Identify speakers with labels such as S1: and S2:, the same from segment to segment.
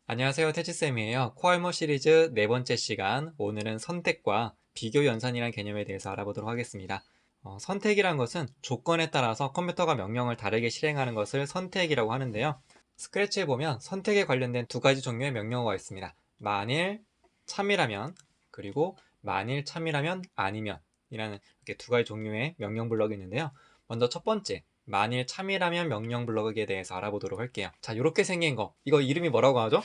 S1: 안녕하세요, 태지쌤이에요. 코알모 시리즈 네 번째 시간, 오늘은 선택과 비교 연산이라는 개념에 대해서 알아보도록 하겠습니다. 선택이란 것은 조건에 따라서 컴퓨터가 명령을 다르게 실행하는 것을 선택이라고 하는데요. 스크래치에 보면 선택에 관련된 두 가지 종류의 명령어가 있습니다. 만일 참이라면, 그리고 만일 참이라면 아니면 이라는 이렇게 두 가지 종류의 명령 블럭이 있는데요. 먼저 첫 번째, 만일 참이라면 명령 블럭에 대해서 알아보도록 할게요. 자, 이렇게 생긴 거, 이거 이름이 뭐라고 하죠?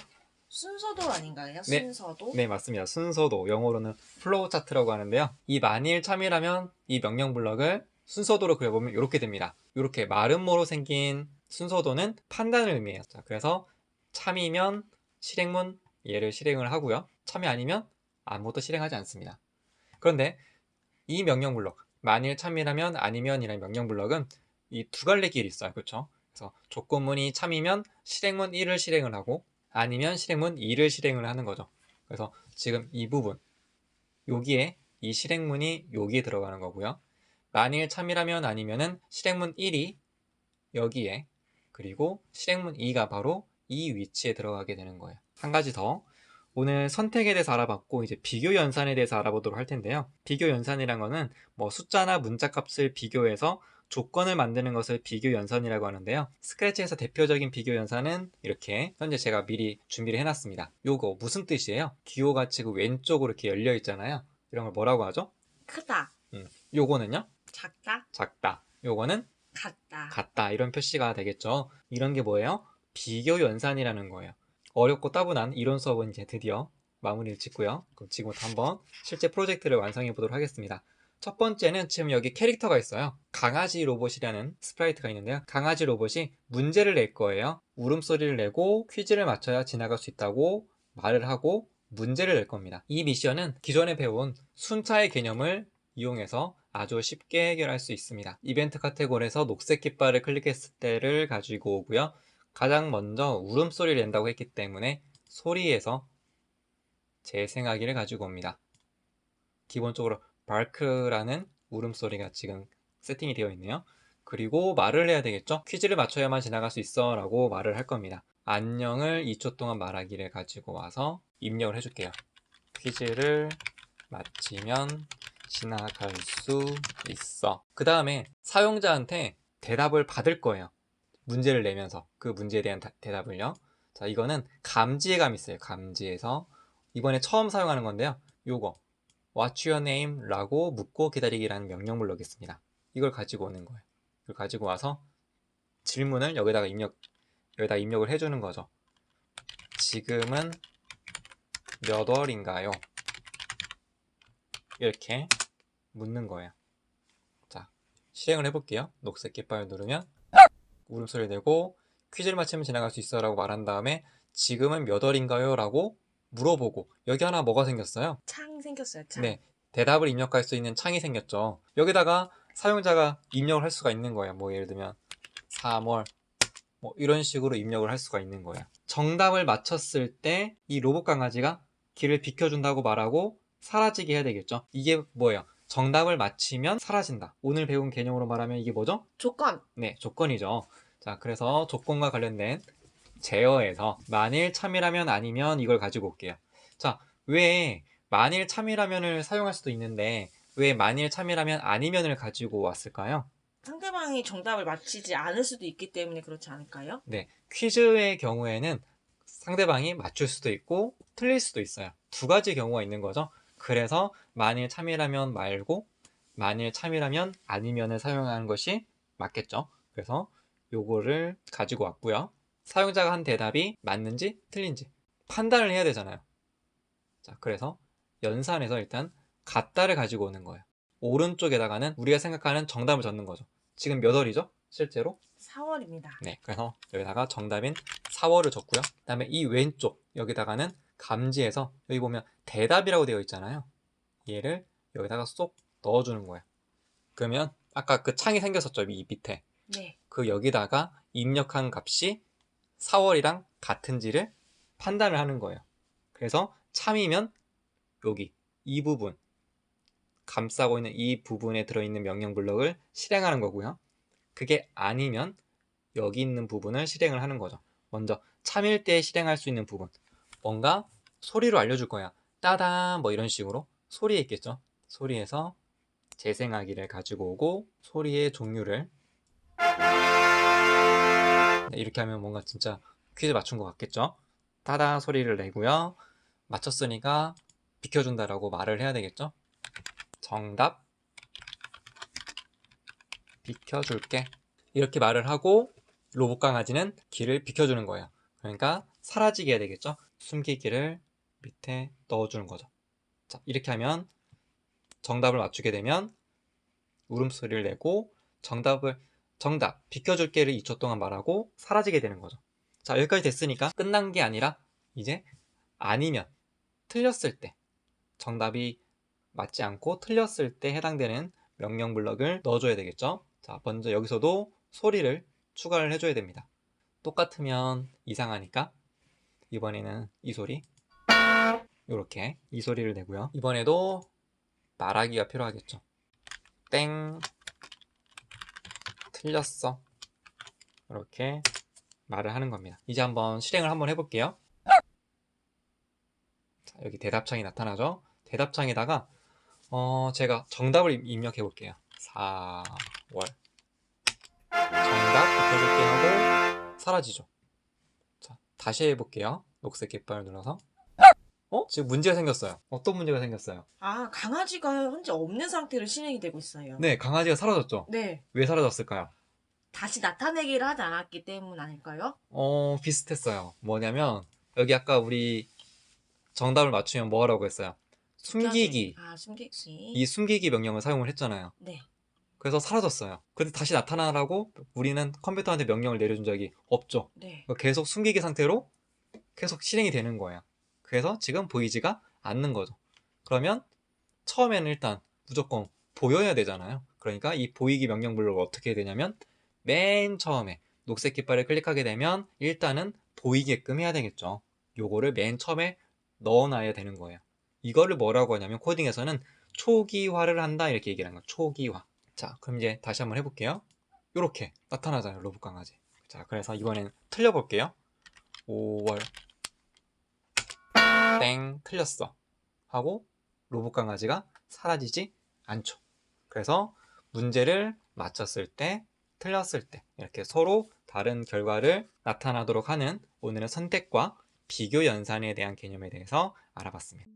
S2: 순서도 아닌가요?
S1: 네,
S2: 순서도?
S1: 네, 맞습니다. 순서도, 영어로는 플로우 차트라고 하는데요. 이 만일 참이라면 이 명령 블럭을 순서도로 그려보면 이렇게 됩니다. 이렇게 마름모로 생긴 순서도는 판단을 의미해요. 자, 그래서 참이면 실행문 얘를 실행을 하고요. 참이 아니면 아무것도 실행하지 않습니다. 그런데 이 명령 블럭, 만일 참이라면 아니면이라는 명령 블럭은 이 두 갈래 길이 있어요. 그렇죠? 그래서 조건문이 참이면 실행문 1을 실행을 하고 아니면 실행문 2를 실행을 하는 거죠. 그래서 지금 이 부분, 여기에 이 실행문이 여기에 들어가는 거고요. 만일 참이라면 아니면은 실행문 1이 여기에, 그리고 실행문 2가 바로 이 위치에 들어가게 되는 거예요. 한 가지 더, 오늘 선택에 대해서 알아봤고 이제 비교 연산에 대해서 알아보도록 할 텐데요. 비교 연산이란 거는 뭐 숫자나 문자 값을 비교해서 조건을 만드는 것을 비교 연산이라고 하는데요. 스크래치에서 대표적인 비교 연산은 이렇게 현재 제가 미리 준비를 해놨습니다. 요거 무슨 뜻이에요? 기호가 지금 왼쪽으로 이렇게 열려 있잖아요. 이런 걸 뭐라고 하죠?
S2: 크다,
S1: 요거는요?
S2: 작다,
S1: 작다. 요거는
S2: 같다.
S1: 같다, 이런 표시가 되겠죠. 이런 게 뭐예요? 비교 연산이라는 거예요. 어렵고 따분한 이론 수업은 이제 드디어 마무리를 짓고요. 그럼 지금부터 한번 실제 프로젝트를 완성해 보도록 하겠습니다. 첫 번째는 지금 여기 캐릭터가 있어요. 강아지 로봇이라는 스프라이트가 있는데요. 강아지 로봇이 문제를 낼 거예요. 울음소리를 내고 퀴즈를 맞춰야 지나갈 수 있다고 말을 하고 문제를 낼 겁니다. 이 미션은 기존에 배운 순차의 개념을 이용해서 아주 쉽게 해결할 수 있습니다. 이벤트 카테고리에서 녹색 깃발을 클릭했을 때를 가지고 오고요. 가장 먼저 울음소리를 낸다고 했기 때문에 소리에서 재생하기를 가지고 옵니다. 기본적으로 bark라는 울음소리가 지금 세팅이 되어 있네요. 그리고 말을 해야 되겠죠? 퀴즈를 맞춰야만 지나갈 수 있어 라고 말을 할 겁니다. 안녕을 2초 동안 말하기를 가지고 와서 입력을 해줄게요. 퀴즈를 마치면 지나갈 수 있어. 그 다음에 사용자한테 대답을 받을 거예요. 문제를 내면서 그 문제에 대한 대답을요. 자, 이거는 감지해감이 있어요. 감지해서 이번에 처음 사용하는 건데요. 요거 What's your name? 라고 묻고 기다리기라는 명령 블록이 있습니다. 이걸 가지고 오는 거예요. 이걸 가지고 와서 질문을 여기다가 입력을 해주는 거죠. 지금은 몇 월인가요? 이렇게 묻는 거예요. 자, 실행을 해볼게요. 녹색 깃발 누르면 울음소리 내고 퀴즈를 맞히면 지나갈 수 있어 라고 말한 다음에 지금은 몇 월인가요? 라고 물어보고 여기 하나 뭐가 생겼어요?
S2: 창 생겼어요, 창.
S1: 네, 대답을 입력할 수 있는 창이 생겼죠. 여기다가 사용자가 입력을 할 수가 있는 거예요. 뭐 예를 들면 3월 뭐 이런 식으로 입력을 할 수가 있는 거예요. 정답을 맞췄을 때 이 로봇 강아지가 길을 비켜준다고 말하고 사라지게 해야 되겠죠. 이게 뭐예요? 정답을 맞히면 사라진다. 오늘 배운 개념으로 말하면 이게 뭐죠?
S2: 조건.
S1: 네, 조건이죠. 자, 그래서 조건과 관련된 제어에서 만일 참이라면 아니면 이걸 가지고 올게요. 자, 왜 만일 참이라면을 사용할 수도 있는데 왜 만일 참이라면 아니면을 가지고 왔을까요?
S2: 상대방이 정답을 맞히지 않을 수도 있기 때문에 그렇지 않을까요?
S1: 네, 퀴즈의 경우에는 상대방이 맞출 수도 있고 틀릴 수도 있어요. 두 가지 경우가 있는 거죠. 그래서 만일 참이라면 말고 만일 참이라면 아니면을 사용하는 것이 맞겠죠. 그래서 요거를 가지고 왔고요. 사용자가 한 대답이 맞는지 틀린지 판단을 해야 되잖아요. 자, 그래서 연산에서 일단 같다를 가지고 오는 거예요. 오른쪽에다가는 우리가 생각하는 정답을 적는 거죠. 지금 몇 월이죠? 실제로?
S2: 4월입니다.
S1: 네, 그래서 여기다가 정답인 4월을 적고요. 그 다음에 이 왼쪽 여기다가는 감지해서 여기 보면 대답이라고 되어 있잖아요. 얘를 여기다가 쏙 넣어주는 거예요. 그러면 아까 그 창이 생겼었죠, 이 밑에.
S2: 네.
S1: 그 여기다가 입력한 값이 4월이랑 같은지를 판단을 하는 거예요. 그래서 참이면 여기 이 부분 감싸고 있는 이 부분에 들어있는 명령 블럭을 실행하는 거고요. 그게 아니면 여기 있는 부분을 실행을 하는 거죠. 먼저 참일 때 실행할 수 있는 부분, 뭔가 소리로 알려줄 거야. 따단 뭐 이런 식으로 소리에 있겠죠. 소리에서 재생하기를 가지고 오고 소리의 종류를 이렇게 하면 뭔가 진짜 퀴즈 맞춘 것 같겠죠. 따단 소리를 내고요. 맞췄으니까 비켜준다라고 말을 해야 되겠죠. 정답 비켜줄게. 이렇게 말을 하고 로봇 강아지는 길을 비켜주는 거예요. 그러니까 사라지게 해야 되겠죠. 숨기기를 밑에 넣어주는 거죠. 자, 이렇게 하면 정답을 맞추게 되면 울음소리를 내고 정답 비켜줄게를 2초 동안 말하고 사라지게 되는 거죠. 자, 여기까지 됐으니까 끝난 게 아니라 이제 아니면 틀렸을 때 정답이 맞지 않고 틀렸을 때 해당되는 명령 블럭을 넣어줘야 되겠죠. 자, 먼저 여기서도 소리를 추가를 해줘야 됩니다. 똑같으면 이상하니까 이번에는 이 소리, 이렇게 이 소리를 내고요. 이번에도 말하기가 필요하겠죠. 땡, 틀렸어. 이렇게 말을 하는 겁니다. 이제 한번 실행을 한번 해볼게요. 자, 여기 대답창이 나타나죠. 대답창에다가 제가 정답을 입력해 볼게요. 4월. 정답 비켜줄게 하고 사라지죠. 자, 다시 해볼게요. 녹색 깃발을 눌러서. 지금 문제가 생겼어요. 어떤 문제가 생겼어요?
S2: 아, 강아지가 현재 없는 상태로 실행이 되고 있어요.
S1: 네, 강아지가 사라졌죠.
S2: 네.
S1: 왜 사라졌을까요?
S2: 다시 나타내기를 하지 않았기 때문 아닐까요?
S1: 비슷했어요. 뭐냐면 여기 아까 우리 정답을 맞추면 뭐 하라고 했어요? 숨기기.
S2: 아, 숨기기.
S1: 이 숨기기 명령을 사용을 했잖아요.
S2: 네.
S1: 그래서 사라졌어요. 근데 다시 나타나라고 우리는 컴퓨터한테 명령을 내려준 적이 없죠.
S2: 네.
S1: 그러니까 계속 숨기기 상태로 계속 실행이 되는 거예요. 그래서 지금 보이지가 않는 거죠. 그러면 처음에는 일단 무조건 보여야 되잖아요. 그러니까 이 보이기 명령 블록을 어떻게 해야 되냐면 맨 처음에 녹색 깃발을 클릭하게 되면 일단은 보이게끔 해야 되겠죠. 요거를 맨 처음에 넣어놔야 되는 거예요. 이거를 뭐라고 하냐면 코딩에서는 초기화를 한다 이렇게 얘기를 하는 거예요. 초기화. 자, 그럼 이제 다시 한번 해볼게요. 요렇게 나타나잖아요, 로봇 강아지. 자, 그래서 이번엔 틀려볼게요. 5월 땡 틀렸어 하고 로봇 강아지가 사라지지 않죠. 그래서 문제를 맞췄을 때 틀렸을 때 이렇게 서로 다른 결과를 나타나도록 하는 오늘은 선택과 비교 연산에 대한 개념에 대해서 알아봤습니다.